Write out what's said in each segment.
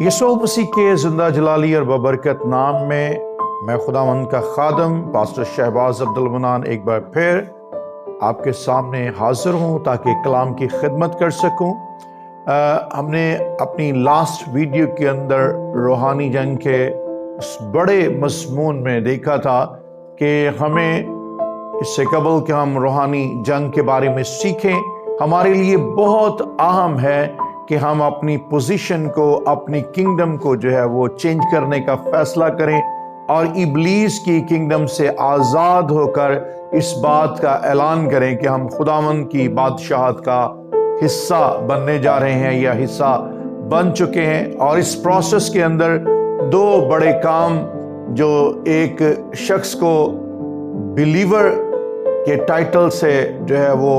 یسوع مسیح کے زندہ جلالی اور ببرکت نام میں میں خداوند کا خادم پاسٹر شہباز عبدالمنان ایک بار پھر آپ کے سامنے حاضر ہوں تاکہ کلام کی خدمت کر سکوں۔ ہم نے اپنی لاسٹ ویڈیو کے اندر روحانی جنگ کے اس بڑے مضمون میں دیکھا تھا کہ ہمیں اس سے قبل کہ ہم روحانی جنگ کے بارے میں سیکھیں، ہمارے لیے بہت اہم ہے کہ ہم اپنی پوزیشن کو، اپنی کنگڈم کو جو ہے وہ چینج کرنے کا فیصلہ کریں اور ابلیس کی کنگڈم سے آزاد ہو کر اس بات کا اعلان کریں کہ ہم خداوند کی بادشاہت کا حصہ بننے جا رہے ہیں یا حصہ بن چکے ہیں۔ اور اس پروسیس کے اندر دو بڑے کام جو ایک شخص کو بلیور کے ٹائٹل سے جو ہے وہ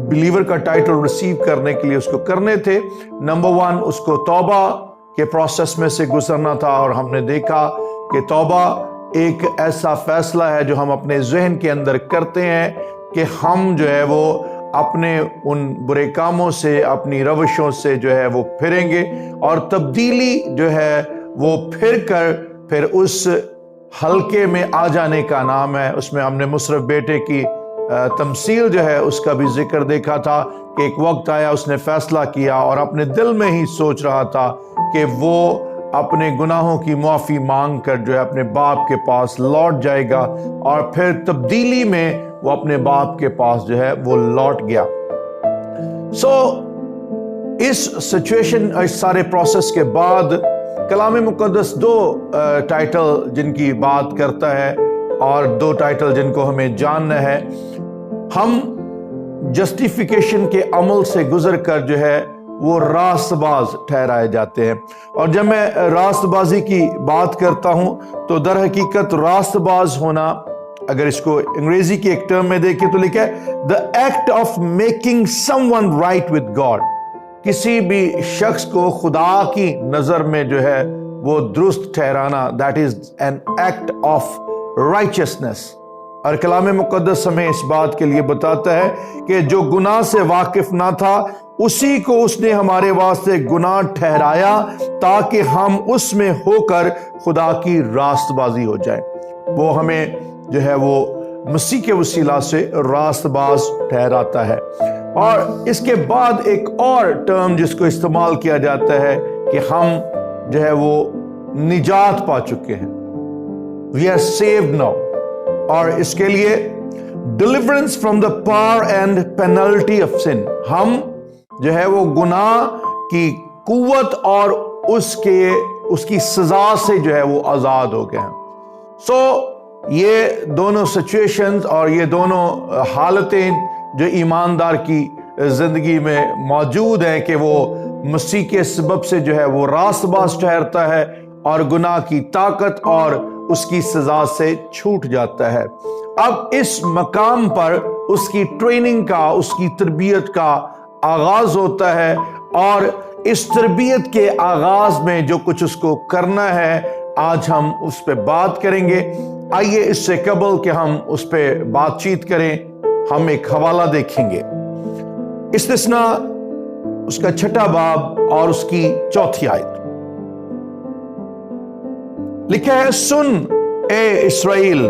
بلیور کا ٹائٹل ریسیو کرنے کے لیے اس کو کرنے تھے۔ نمبر 1، اس کو توبہ کے پروسیس میں سے گزرنا تھا، اور ہم نے دیکھا کہ توبہ ایک ایسا فیصلہ ہے جو ہم اپنے ذہن کے اندر کرتے ہیں کہ ہم جو ہے وہ اپنے ان برے کاموں سے، اپنی روشوں سے جو ہے وہ پھریں گے، اور تبدیلی جو ہے وہ پھر کر پھر اس حلقے میں آ جانے کا نام ہے۔ اس میں ہم نے مصرف بیٹے کی تمثیل جو ہے اس کا بھی ذکر دیکھا تھا کہ ایک وقت آیا اس نے فیصلہ کیا اور اپنے دل میں ہی سوچ رہا تھا کہ وہ اپنے گناہوں کی معافی مانگ کر جو ہے اپنے باپ کے پاس لوٹ جائے گا، اور پھر تبدیلی میں وہ اپنے باپ کے پاس جو ہے وہ لوٹ گیا۔ اس سچویشن، اس سارے پروسیس کے بعد کلام مقدس دو ٹائٹل جن کی بات کرتا ہے، اور دو ٹائٹل جن کو ہمیں جاننا ہے۔ ہم جسٹیفیکیشن کے عمل سے گزر کر جو ہے وہ راست باز ٹھہرائے جاتے ہیں، اور جب میں راست بازی کی بات کرتا ہوں تو در حقیقت راست باز ہونا، اگر اس کو انگریزی کی ایک ٹرم میں دیکھیں تو لکھا ہے the act of making someone right with God۔ کسی بھی شخص کو خدا کی نظر میں جو ہے وہ درست ٹھہرانا، that is an act of righteousness۔ اور کلام مقدس ہمیں اس بات کے لیے بتاتا ہے کہ جو گناہ سے واقف نہ تھا اسی کو اس نے ہمارے واسطے گناہ ٹھہرایا تاکہ ہم اس میں ہو کر خدا کی راست بازی ہو جائے۔ وہ ہمیں جو ہے وہ مسیح کے وسیلہ سے راست باز ٹھہراتا ہے۔ اور اس کے بعد ایک اور ٹرم جس کو استعمال کیا جاتا ہے کہ ہم جو ہے وہ نجات پا چکے ہیں، we are saved now، اور اس کے لیے deliverance from the power and penalty of sin، ہم جو ہے وہ گناہ کی قوت اور اس کی سزا سے جو ہے وہ آزاد ہو گئے ہیں۔ یہ دونوں سچویشنز اور یہ دونوں حالتیں جو ایماندار کی زندگی میں موجود ہیں کہ وہ مسیح کے سبب سے جو ہے وہ راست باز ٹھہرتا ہے اور گناہ کی طاقت اور اس کی سزا سے چھوٹ جاتا ہے۔ اب اس مقام پر اس کی ٹریننگ کا، اس کی تربیت کا آغاز ہوتا ہے، اور اس تربیت کے آغاز میں جو کچھ اس کو کرنا ہے آج ہم اس پہ بات کریں گے۔ آئیے اس سے قبل کہ ہم اس پہ بات چیت کریں ہم ایک حوالہ دیکھیں گے۔ استثنا اس کا 6 باب اور اس کی 4 آیت لکھا ہے، سن اے اسرائیل،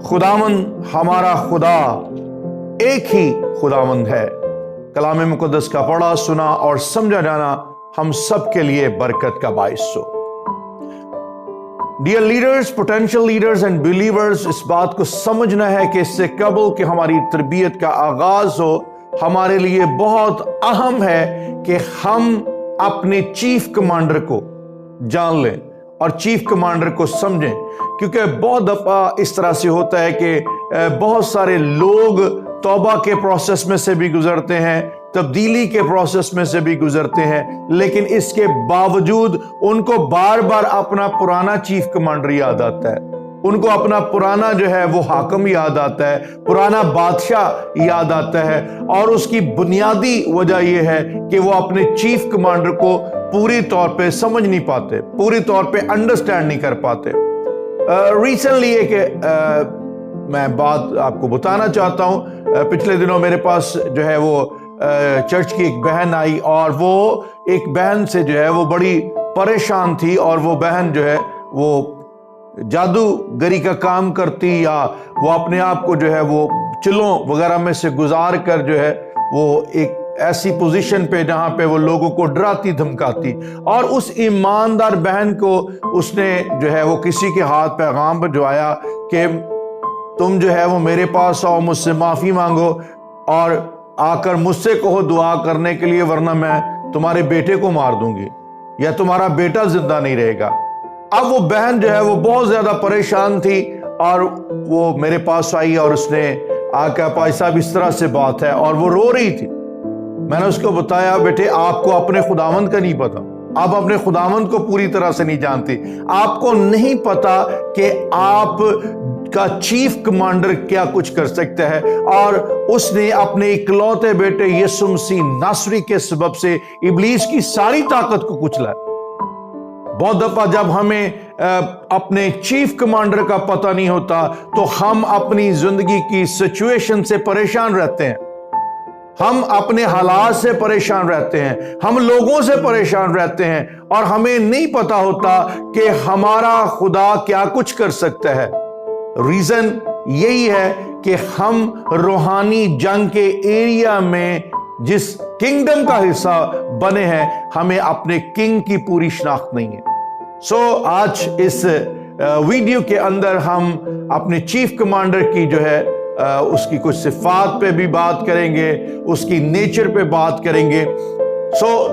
خداوند ہمارا خدا ایک ہی خداوند ہے۔ کلام مقدس کا پڑھا، سنا اور سمجھا جانا ہم سب کے لیے برکت کا باعث ہو۔ Dear leaders, potential leaders and believers, اس بات کو سمجھنا ہے کہ اس سے قبل کہ ہماری تربیت کا آغاز ہو، ہمارے لیے بہت اہم ہے کہ ہم اپنے چیف کمانڈر کو جان لیں اور چیف کمانڈر کو سمجھیں، کیونکہ بہت دفعہ اس طرح سے ہوتا ہے کہ بہت سارے لوگ توبہ کے پروسیس میں سے بھی گزرتے ہیں، تبدیلی کے پروسیس میں سے بھی گزرتے ہیں، لیکن اس کے باوجود ان کو بار بار اپنا پرانا چیف کمانڈر یاد آتا ہے، ان کو اپنا پرانا جو ہے وہ حاکم یاد آتا ہے، پرانا بادشاہ یاد آتا ہے، اور اس کی بنیادی وجہ یہ ہے کہ وہ اپنے چیف کمانڈر کو پوری طور پہ سمجھ نہیں پاتے، پوری طور پہ انڈرسٹینڈ نہیں کر پاتے۔ ریسنٹلی ایک میں بات آپ کو بتانا چاہتا ہوں، پچھلے دنوں میرے پاس جو ہے وہ چرچ کی ایک بہن آئی اور وہ ایک بہن سے جو ہے وہ بڑی پریشان تھی، اور وہ بہن جو ہے وہ جادوگری کا کام کرتی، یا وہ اپنے آپ کو جو ہے وہ چلوں وغیرہ میں سے گزار کر جو ہے وہ ایک ایسی پوزیشن پہ جہاں پہ وہ لوگوں کو ڈراتی دھمکاتی، اور اس ایماندار بہن کو اس نے جو ہے وہ کسی کے ہاتھ پیغام بھجوایا کہ تم جو ہے وہ میرے پاس آؤ، مجھ سے معافی مانگو اور آ کر مجھ سے کہو دعا کرنے کے لیے، ورنہ میں تمہارے بیٹے کو مار دوں گی یا تمہارا بیٹا زندہ نہیں رہے گا۔ اب وہ بہن جو ہے وہ بہت زیادہ پریشان تھی اور وہ میرے پاس آئی اور اس نے آ کے پائی صاحب اس طرح سے بات ہے، اور وہ رو رہی تھی۔ میں نے اس کو بتایا بیٹے آپ کو اپنے خداوند کا نہیں پتا، آپ اپنے خداوند کو پوری طرح سے نہیں جانتی، آپ کو نہیں پتا کہ آپ کا چیف کمانڈر کیا کچھ کر سکتا ہے، اور اس نے اپنے اکلوتے بیٹے یسوع مسیح ناصری کے سبب سے ابلیس کی ساری طاقت کو کچلا۔ بہت دفعہ جب ہمیں اپنے چیف کمانڈر کا پتہ نہیں ہوتا تو ہم اپنی زندگی کی سچویشن سے پریشان رہتے ہیں، ہم اپنے حالات سے پریشان رہتے ہیں، ہم لوگوں سے پریشان رہتے ہیں، اور ہمیں نہیں پتا ہوتا کہ ہمارا خدا کیا کچھ کر سکتا ہے۔ ریزن یہی ہے کہ ہم روحانی جنگ کے ایریا میں جس کنگڈم کا حصہ بنے ہیں، ہمیں اپنے کنگ کی پوری شناخت نہیں ہے۔ سو آج اس ویڈیو کے اندر ہم اپنے چیف کمانڈر کی جو ہے اس کی کچھ صفات پہ بھی بات کریں گے، اس کی نیچر پہ بات کریں گے،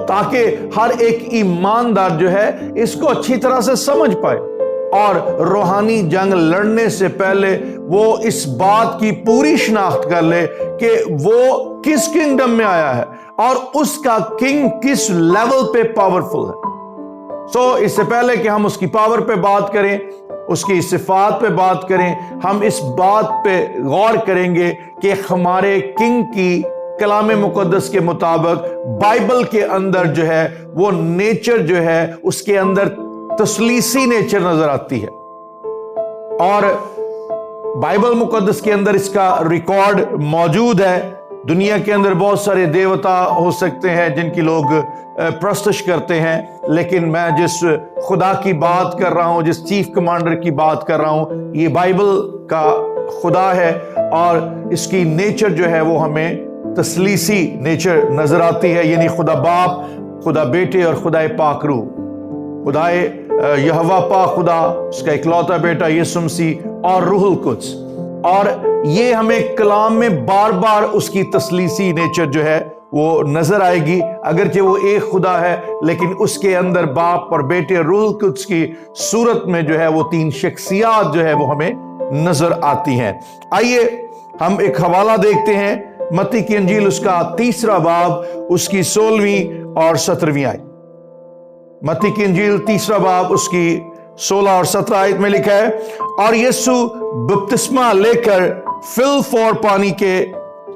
تاکہ ہر ایک ایماندار جو ہے اس کو اچھی طرح سے سمجھ پائے، اور روحانی جنگ لڑنے سے پہلے وہ اس بات کی پوری شناخت کر لے کہ وہ کس کنگڈم میں آیا ہے اور اس کا کنگ کس لیول پہ پاورفل ہے۔ اس سے پہلے کہ ہم اس کی پاور پہ بات کریں، اس کی صفات پہ بات کریں، ہم اس بات پہ غور کریں گے کہ ہمارے کنگ کی کلام مقدس کے مطابق بائبل کے اندر جو ہے وہ نیچر جو ہے اس کے اندر تسلیسی نیچر نظر آتی ہے، اور بائبل مقدس کے اندر اس کا ریکارڈ موجود ہے۔ دنیا کے اندر بہت سارے دیوتا ہو سکتے ہیں جن کی لوگ پرستش کرتے ہیں، لیکن میں جس خدا کی بات کر رہا ہوں، جس چیف کمانڈر کی بات کر رہا ہوں، یہ بائبل کا خدا ہے، اور اس کی نیچر جو ہے وہ ہمیں تسلیسی نیچر نظر آتی ہے، یعنی خدا باپ، خدا بیٹے اور خدا پاک روح، خدا یہوہ پاک خدا، اس کا اکلوتا بیٹا یسوع مسیح اور روح القدس، اور یہ ہمیں کلام میں بار بار اس کی تسلیسی نیچر جو ہے وہ نظر آئے گی، اگرچہ وہ ایک خدا ہے لیکن اس کے اندر باپ اور بیٹے اور روح القدس کی صورت میں جو ہے وہ تین شخصیات جو ہے وہ ہمیں نظر آتی ہیں۔ آئیے ہم ایک حوالہ دیکھتے ہیں، متی کی انجیل اس کا 3 باب، اس کی 16ویں اور 17ویں آیت۔ متی کی انجیل 3 باب اس کی 16 اور 17 آیت میں لکھا ہے، اور یسوع بپتسمہ لے کر فل فور پانی کے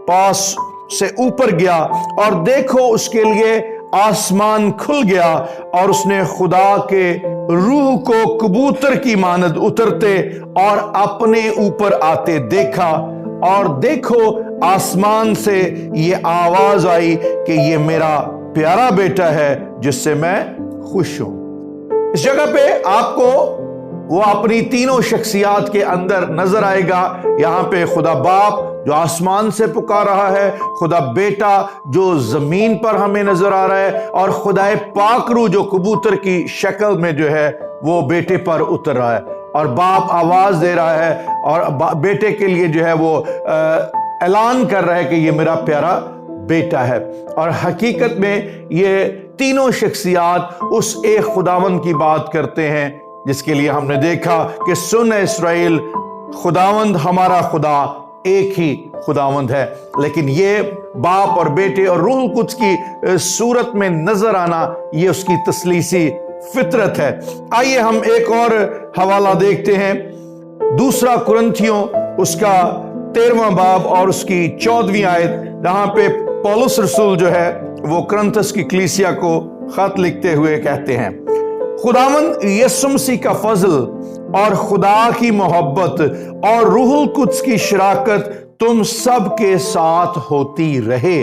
پاس سے اوپر گیا، اور دیکھو اس کے لیے آسمان کھل گیا، اور اس نے خدا کے روح کو کبوتر کی مانند اترتے اور اپنے اوپر آتے دیکھا، اور دیکھو آسمان سے یہ آواز آئی کہ یہ میرا پیارا بیٹا ہے جس سے میں خوش ہوں۔ اس جگہ پہ آپ کو وہ اپنی تینوں شخصیات کے اندر نظر آئے گا۔ یہاں پہ خدا باپ جو آسمان سے پکار رہا ہے، خدا بیٹا جو زمین پر ہمیں نظر آ رہا ہے، اور خدا پاک روح جو کبوتر کی شکل میں جو ہے وہ بیٹے پر اتر رہا ہے، اور باپ آواز دے رہا ہے اور بیٹے کے لیے جو ہے وہ اعلان کر رہا ہے کہ یہ میرا پیارا بیٹا ہے۔ اور حقیقت میں یہ تینوں شخصیات اس ایک خداوند کی بات کرتے ہیں، جس کے لیے ہم نے دیکھا کہ سن اسرائیل، خداوند ہمارا خدا ایک ہی خداوند ہے، لیکن یہ باپ اور بیٹے اور روح القدس کی صورت میں نظر آنا یہ اس کی تسلیسی فطرت ہے۔ آئیے ہم ایک اور حوالہ دیکھتے ہیں، 2 کرنتھیوں اس کا 13واں باب اور اس کی 14ویں آیت، جہاں پہ پولس رسول جو ہے وہ کرنتھس کی کلیسیا کو خط لکھتے ہوئے کہتے ہیں، خداوند یسوع مسیح کا فضل اور خدا کی محبت اور روح القدس کی شراکت تم سب کے ساتھ ہوتی رہے۔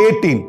18।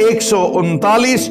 139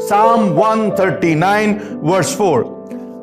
Psalm 139 verse 4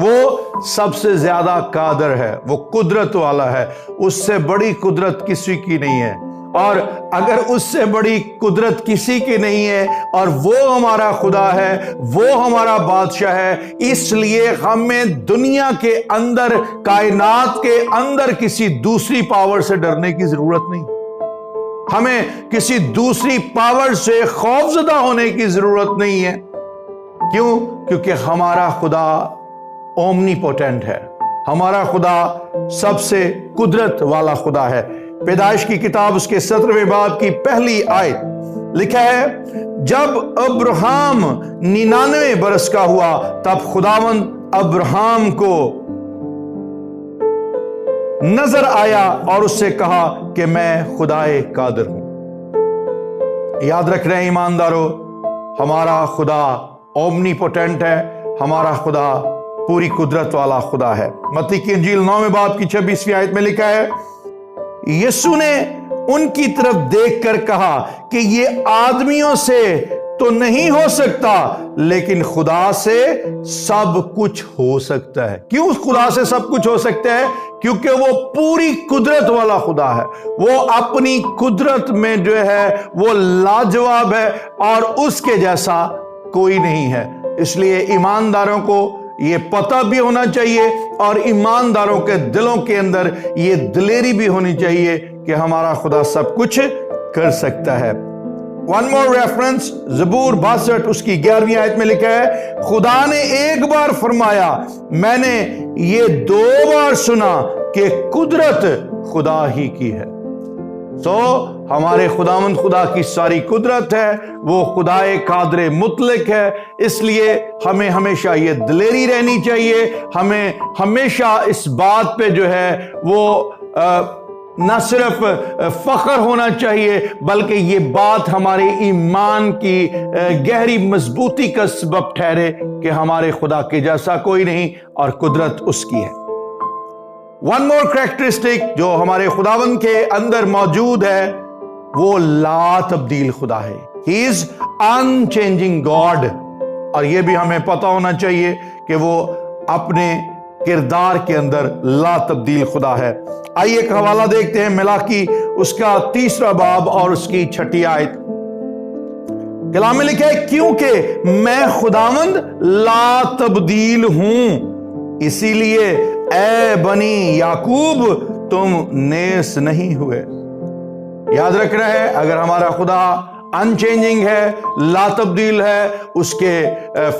وہ سب سے زیادہ قادر ہے، وہ قدرت والا ہے، اس سے بڑی قدرت کسی کی نہیں ہے، اور اگر اس سے بڑی قدرت کسی کی نہیں ہے اور وہ ہمارا خدا ہے، وہ ہمارا بادشاہ ہے، اس لیے ہمیں دنیا کے اندر، کائنات کے اندر کسی دوسری پاور سے ڈرنے کی ضرورت نہیں، ہمیں کسی دوسری پاور سے خوفزدہ ہونے کی ضرورت نہیں ہے۔ کیوں؟ کیونکہ ہمارا خدا اومنی پوٹینٹ ہے، ہمارا خدا سب سے قدرت والا خدا ہے۔ پیدائش کی کتاب اس کے 17ویں باب کی پہلی آیت لکھا ہے، جب ابراہیم 99 برس کا ہوا تب خداوند ابراہیم کو نظر آیا اور اس سے کہا کہ میں خدائے قادر ہوں۔ یاد رکھ رہے ہیں ایماندارو، ہمارا خدا اومنی پوٹینٹ ہے، ہمارا خدا پوری قدرت والا خدا ہے۔ متی کی انجیل 9ویں باب کی 26ویں آیت میں لکھا ہے، یسوع نے ان کی طرف دیکھ کر کہا کہ یہ آدمیوں سے تو نہیں ہو سکتا لیکن خدا سے سب کچھ ہو سکتا ہے۔ کیوں خدا سے سب کچھ ہو سکتا ہے؟ کیونکہ وہ پوری قدرت والا خدا ہے، وہ اپنی قدرت میں جو ہے وہ لاجواب ہے اور اس کے جیسا کوئی نہیں ہے۔ اس لیے ایمانداروں کو یہ پتہ بھی ہونا چاہیے اور ایمانداروں کے دلوں کے اندر یہ دلیری بھی ہونی چاہیے کہ ہمارا خدا سب کچھ کر سکتا ہے۔ ون مور ریفرنس، زبور 62 اس کی 11ویں آیت میں لکھا ہے، خدا نے ایک بار فرمایا، میں نے یہ 2 بار سنا کہ قدرت خدا ہی کی ہے۔ ہمارے خداوند خدا کی ساری قدرت ہے، وہ خدائے قادر مطلق ہے، اس لیے ہمیں ہمیشہ یہ دلیری رہنی چاہیے، ہمیں ہمیشہ اس بات پہ جو ہے وہ نہ صرف فخر ہونا چاہیے بلکہ یہ بات ہمارے ایمان کی گہری مضبوطی کا سبب ٹھہرے کہ ہمارے خدا کے جیسا کوئی نہیں اور قدرت اس کی ہے۔ ون مور کریکٹرسٹک جو ہمارے خداوند کے اندر موجود ہے، وہ لا تبدیل خدا ہے۔ ہی از ان چینجنگ گاڈ، اور یہ بھی ہمیں پتہ ہونا چاہیے کہ وہ اپنے کردار کے اندر لا تبدیل خدا ہے۔ آئیے ایک حوالہ دیکھتے ہیں، ملاکی اس کا 3واں باب اور اس کی 6 آیت۔ کلام میں لکھا ہے، کیونکہ میں خداوند لا تبدیل ہوں، اسی لیے اے بنی یعقوب تم نیس نہیں ہوئے۔ یاد رکھنا ہے، اگر ہمارا خدا ان چینجنگ ہے، لا تبدیل ہے، اس کے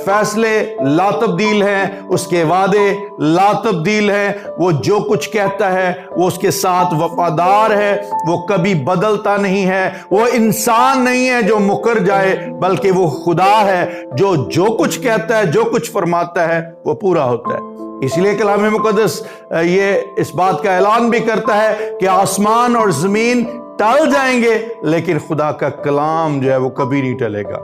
فیصلے لا تبدیل ہیں، اس کے وعدے لا تبدیل ہیں، وہ جو کچھ کہتا ہے وہ اس کے ساتھ وفادار ہے، وہ کبھی بدلتا نہیں ہے، وہ انسان نہیں ہے جو مکر جائے بلکہ وہ خدا ہے جو کچھ کہتا ہے، جو کچھ فرماتا ہے وہ پورا ہوتا ہے۔ اس لیے کلام مقدس یہ اس بات کا اعلان بھی کرتا ہے کہ آسمان اور زمین ٹل جائیں گے لیکن خدا کا کلام جو ہے وہ کبھی نہیں ٹلے گا۔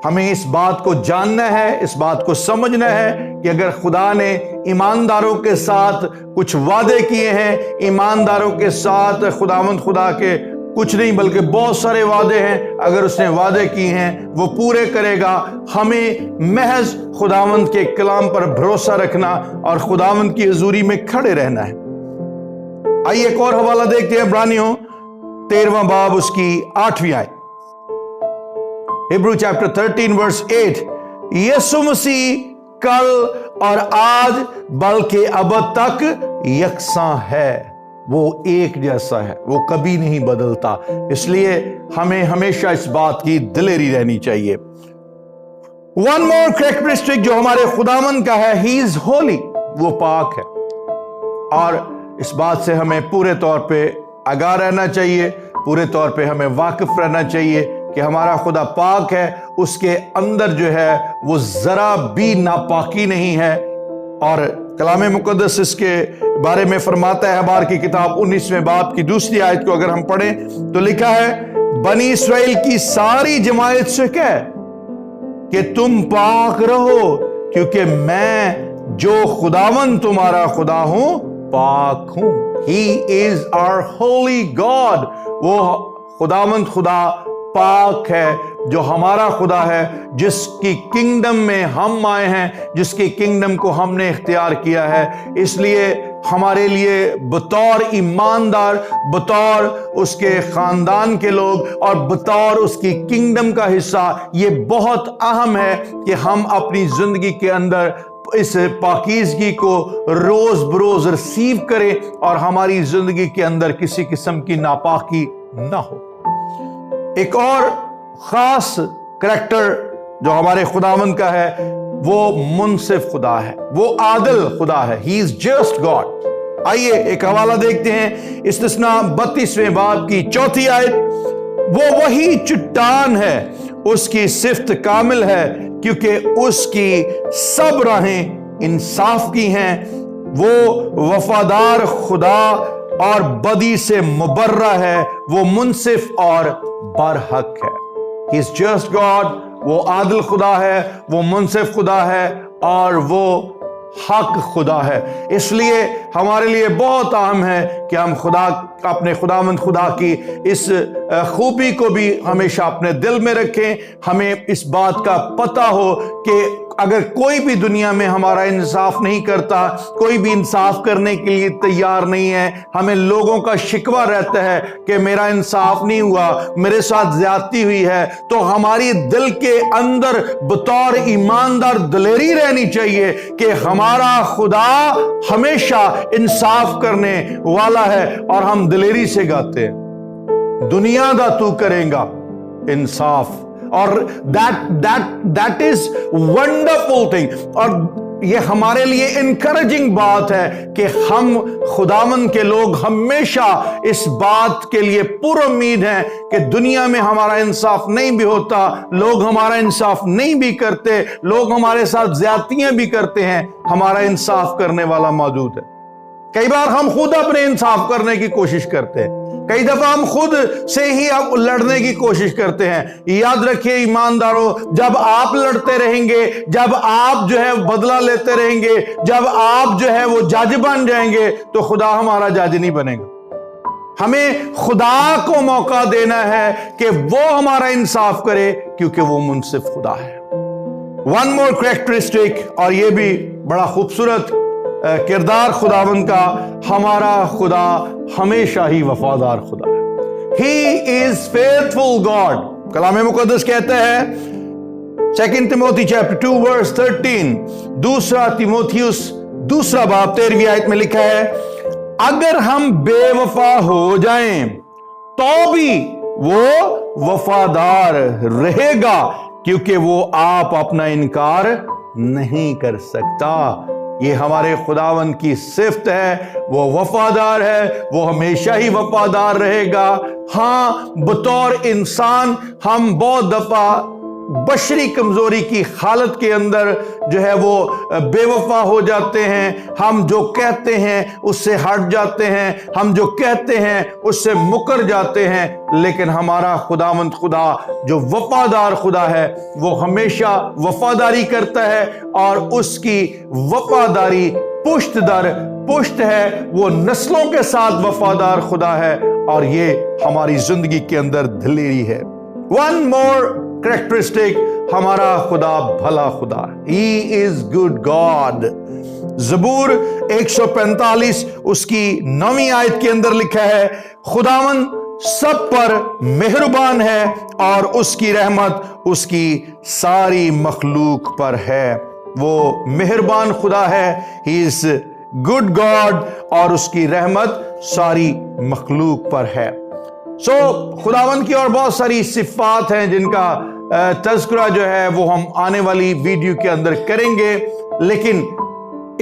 ہمیں اس بات کو جاننا ہے، اس بات کو سمجھنا ہے کہ اگر خدا نے ایمانداروں کے ساتھ کچھ وعدے کیے ہیں، ایمانداروں کے ساتھ خداوند خدا کے کچھ نہیں بلکہ بہت سارے وعدے ہیں، اگر اس نے وعدے کیے ہیں وہ پورے کرے گا۔ ہمیں محض خداوند کے کلام پر بھروسہ رکھنا اور خداوند کی حضوری میں کھڑے رہنا ہے۔ آئیے ایک اور حوالہ دیکھتے ہیں، عبرانیوں 13واں باب اس کی 8ویں آیت۔ Hebrew chapter 13 verse 8، یسوع مسیح کل اور آج بلکہ ابد تک یکساں ہے، وہ ایک جیسا ہے، وہ کبھی نہیں بدلتا، اس لیے ہمیں ہمیشہ اس بات کی دلیری رہنی چاہیے۔ ون مور کریکٹرسٹک جو ہمارے خداوند کا ہے، ہی از ہولی، وہ پاک ہے، اور اس بات سے ہمیں پورے طور پہ آگاہ رہنا چاہیے، پورے طور پہ ہمیں واقف رہنا چاہیے کہ ہمارا خدا پاک ہے، اس کے اندر جو ہے وہ ذرا بھی ناپاکی نہیں ہے۔ اور کلام مقدس اس کے بارے میں فرماتا ہے، احبار کی کتاب 19ویں باب کی 2 آیت کو اگر ہم پڑھیں تو لکھا ہے، بنی اسرائیل کی ساری جماعت سے کہے کہ تم پاک رہو کیونکہ میں جو خداوند تمہارا خدا ہوں پاک ہوں۔ He is our holy God، وہ خداوند خدا پاک ہے، جو ہمارا خدا ہے، جس کی کنگڈم میں ہم آئے ہیں، جس کی کنگڈم کو ہم نے اختیار کیا ہے. اس لیے ہمارے لیے بطور ایماندار، بطور اس کے خاندان کے لوگ اور بطور اس کی کنگڈم کا حصہ یہ بہت اہم ہے کہ ہم اپنی زندگی کے اندر اس پاکیزگی کو روز بروز ریسیو کریں اور ہماری زندگی کے اندر کسی قسم کی ناپاکی نہ ہو. ایک اور خاص کریکٹر جو ہمارے خداوند کا ہے وہ منصف خدا ہے، وہ عادل خدا ہے. ہی از جسٹ گاڈ. آئیے ایک حوالہ دیکھتے ہیں، استثناء 32ویں باب کی 4 آیت. وہ وہی چٹان ہے، اس کی صفت کامل ہے، کیونکہ اس کی سب راہیں انصاف کی ہیں. وہ وفادار خدا اور بدی سے مبرہ ہے، وہ منصف اور برحق ہے. He is just God. وہ عادل خدا ہے، وہ منصف خدا ہے اور وہ حق خدا ہے. اس لیے ہمارے لیے بہت اہم ہے کہ ہم اپنے خداوند خدا کی اس خوبی کو بھی ہمیشہ اپنے دل میں رکھیں. ہمیں اس بات کا پتہ ہو کہ اگر کوئی بھی دنیا میں ہمارا انصاف نہیں کرتا، کوئی بھی انصاف کرنے کے لیے تیار نہیں ہے، ہمیں لوگوں کا شکوہ رہتا ہے کہ میرا انصاف نہیں ہوا، میرے ساتھ زیادتی ہوئی ہے، تو ہماری دل کے اندر بطور ایماندار دلیری رہنی چاہیے کہ ہمارا خدا ہمیشہ انصاف کرنے والا ہے. اور ہم دلیری سے گاتے ہیں، دنیا دا تو کریں گا انصاف. اور that is wonderful thing. اور یہ ہمارے لیے انکریجنگ بات ہے کہ ہم خداوند کے لوگ ہمیشہ اس بات کے لیے پر امید ہیں کہ دنیا میں ہمارا انصاف نہیں بھی ہوتا، لوگ ہمارا انصاف نہیں بھی کرتے، لوگ ہمارے ساتھ زیادتیاں بھی کرتے ہیں، ہمارا انصاف کرنے والا موجود ہے. کئی بار ہم خود اپنے انصاف کرنے کی کوشش کرتے ہیں، کئی دفعہ ہم خود سے ہی لڑنے کی کوشش کرتے ہیں. یاد رکھیے ایمانداروں، جب آپ لڑتے رہیں گے، جب آپ جو ہے بدلہ لیتے رہیں گے، جب آپ جو ہے وہ جج بن جائیں گے، تو خدا ہمارا جج نہیں بنے گا. ہمیں خدا کو موقع دینا ہے کہ وہ ہمارا انصاف کرے، کیونکہ وہ منصف خدا ہے. ون مور کریکٹرسٹک، اور یہ بھی بڑا خوبصورت کردار خداوند کا، ہمارا خدا ہمیشہ ہی وفادار خدا ہے. He is faithful God. کلام مقدس کہتا ہے 2 تیموتی chapter 2 verse 13، دوسرا تیموتھیوس 2 باب 13 آیت میں لکھا ہے، اگر ہم بے وفا ہو جائیں تو بھی وہ وفادار رہے گا، کیونکہ وہ آپ اپنا انکار نہیں کر سکتا. یہ ہمارے خداوند کی صفت ہے، وہ وفادار ہے، وہ ہمیشہ ہی وفادار رہے گا. ہاں بطور انسان ہم بہت دفعہ بشری کمزوری کی حالت کے اندر جو ہے وہ بے وفا ہو جاتے ہیں. ہم جو کہتے ہیں اس سے ہٹ جاتے ہیں، ہم جو کہتے ہیں اس سے مکر جاتے ہیں. لیکن ہمارا خداوند خدا جو وفادار خدا ہے، وہ ہمیشہ وفاداری کرتا ہے، اور اس کی وفاداری پشت در پشت ہے. وہ نسلوں کے ساتھ وفادار خدا ہے، اور یہ ہماری زندگی کے اندر دلیری ہے. ون مور کریکٹرسٹک، ہمارا خدا بھلا خدا ہے. He is good God. زبور 145 اس کی 9 آیت کے اندر لکھا ہے، خداوند سب پر مہربان ہے اور اس کی رحمت اس کی ساری مخلوق پر ہے. وہ مہربان خدا ہے. He is good God، اور اس کی رحمت ساری مخلوق پر ہے. خداوند کی اور بہت ساری صفات ہیں جن کا تذکرہ جو ہے وہ ہم آنے والی ویڈیو کے اندر کریں گے. لیکن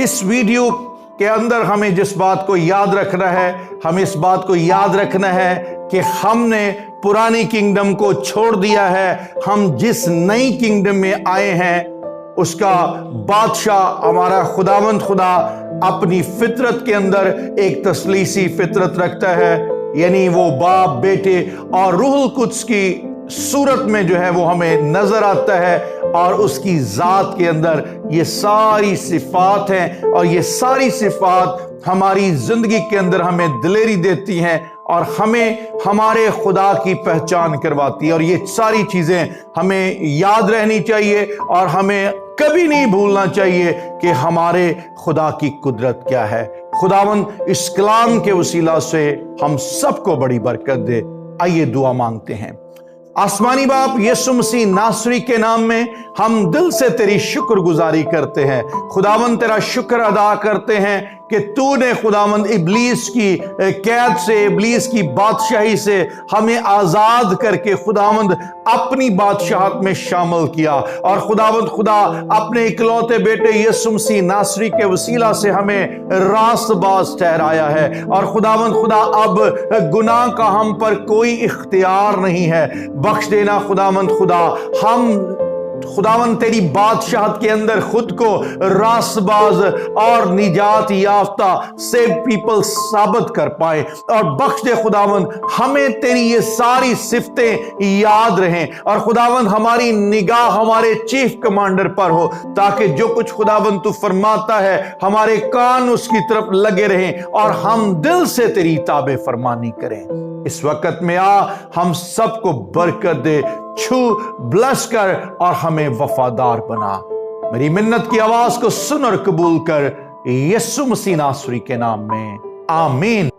اس ویڈیو کے اندر ہمیں جس بات کو یاد رکھنا ہے، ہمیں اس بات کو یاد رکھنا ہے کہ ہم نے پرانی کنگڈم کو چھوڑ دیا ہے. ہم جس نئی کنگڈم میں آئے ہیں اس کا بادشاہ ہمارا خداوند خدا اپنی فطرت کے اندر ایک تثلیثی فطرت رکھتا ہے، یعنی وہ باپ، بیٹے اور روح القدس کی صورت میں جو ہے وہ ہمیں نظر آتا ہے. اور اس کی ذات کے اندر یہ ساری صفات ہیں، اور یہ ساری صفات ہماری زندگی کے اندر ہمیں دلیری دیتی ہیں اور ہمیں ہمارے خدا کی پہچان کرواتی ہے. اور یہ ساری چیزیں ہمیں یاد رہنی چاہیے اور ہمیں کبھی نہیں بھولنا چاہیے کہ ہمارے خدا کی قدرت کیا ہے. خداوند اس کلام کے وسیلہ سے ہم سب کو بڑی برکت دے. آئیے دعا مانگتے ہیں. آسمانی باپ، یسوع مسیح ناصری کے نام میں ہم دل سے تیری شکر گزاری کرتے ہیں. خداوند تیرا شکر ادا کرتے ہیں کہ تو نے خداوند ابلیس کی قید سے، ابلیس کی بادشاہی سے ہمیں آزاد کر کے خداوند اپنی بادشاہت میں شامل کیا. اور خداوند خدا اپنے اکلوتے بیٹے یسوع مسیح ناصری کے وسیلہ سے ہمیں راست باز ٹھہرایا ہے. اور خداوند خدا اب گناہ کا ہم پر کوئی اختیار نہیں ہے. بخش دینا خداوند خدا، ہم خداوند تیری بادشاہت کے اندر خود کو راست باز اور نجات یافتہ سیو پیپل ثابت کر پائے. اور بخش دے خداوند ہمیں تیری یہ ساری صفتیں یاد رہیں. اور خداوند ہماری نگاہ ہمارے چیف کمانڈر پر ہو، تاکہ جو کچھ خداوند تو فرماتا ہے ہمارے کان اس کی طرف لگے رہیں اور ہم دل سے تیری تابع فرمانی کریں. اس وقت میں ہم سب کو برکت دے، چھو بلس کر اور ہمیں وفادار بنا. میری منت کی آواز کو سن اور قبول کر، یسوع مسیح ناصری کے نام میں آمین.